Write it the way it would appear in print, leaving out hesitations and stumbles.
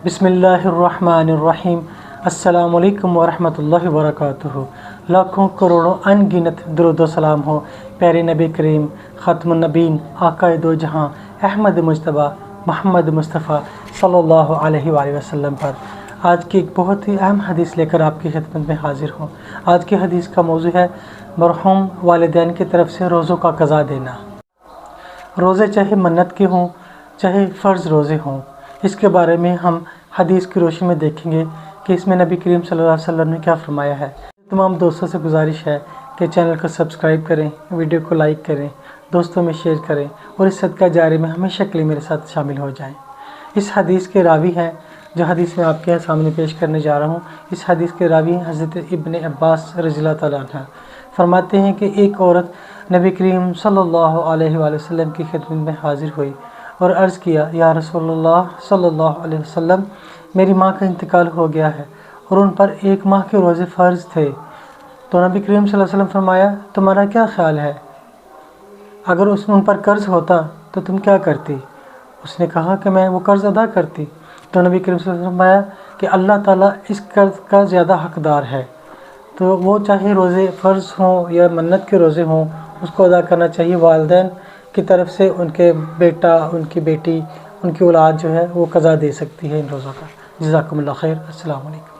बिस्मिल्लाहिर्रहमानिर्रहीम। अस्सलामुअलैकुम वरहमतुल्लाहि वबरकातुहू। लाखों करोड़ों अनगिनत दुरूद व सलाम हो प्यारे नबी करीम ख़ातमुन नबीन आक़ाए दो जहां अहमद मुज्तबा मोहम्मद मुस्तफ़ा सल्लल्लाहु अलैहि वसल्लम पर। आज की एक बहुत ही अहम हदीस लेकर आपकी खिदमत में हाजिर हूँ। आज की हदीस का मौजू है मरहूम वालिदैन की तरफ से रोज़ों का क़ज़ा देना। रोज़े चाहे मन्नत के हों चाहे फ़र्ज़ रोज़े हों, इसके बारे में हम हदीस की रोशनी में देखेंगे कि इसमें नबी करीम सल्लल्लाहु अलैहि वसल्लम ने क्या फरमाया है। तमाम दोस्तों से गुजारिश है कि चैनल को सब्सक्राइब करें, वीडियो को लाइक करें, दोस्तों में शेयर करें और इस सदका जारी में हमेशा के लिए मेरे साथ शामिल हो जाएं। इस हदीस के रावी हैं जो हदीस में आपके सामने पेश करने जा रहा हूँ। इस हदीस के रावी हज़रत इब्न अब्बास रज़ियल्लाहु तआला अन्हु फरमाते हैं कि एक औरत नबी करीम सल्लल्लाहु अलैहि वसल्लम की खिदमत में हाजिर हुई और अर्ज़ किया, या रसूलुल्लाह सल्लल्लाहु अलैहि वसल्लम, मेरी माँ का इंतकाल हो गया है और उन पर एक माह के रोज़े फ़र्ज़ थे। तो नबी करीम सल्लल्लाहु अलैहि वसल्लम फरमाया, तुम्हारा क्या ख्याल है, अगर उन पर कर्ज़ होता तो तुम क्या करती? उसने कहा कि मैं वो कर्ज़ अदा करती। तो नबी करीम सल्लल्लाहु अलैहि वसल्लम फरमाया कि अल्लाह ताला इस कर्ज़ का ज़्यादा हक़दार है, तो वो चाहे रोज़े फ़र्ज़ हों या मन्नत के रोज़े हों, उसको अदा करना चाहिए। वालिदैन की तरफ से उनके बेटा, उनकी बेटी, उनकी औलाद जो है वो क़ज़ा दे सकती है इन रोज़ों का। जज़ाकुमुल्लाह खैर। अस्सलामु अलैकुम।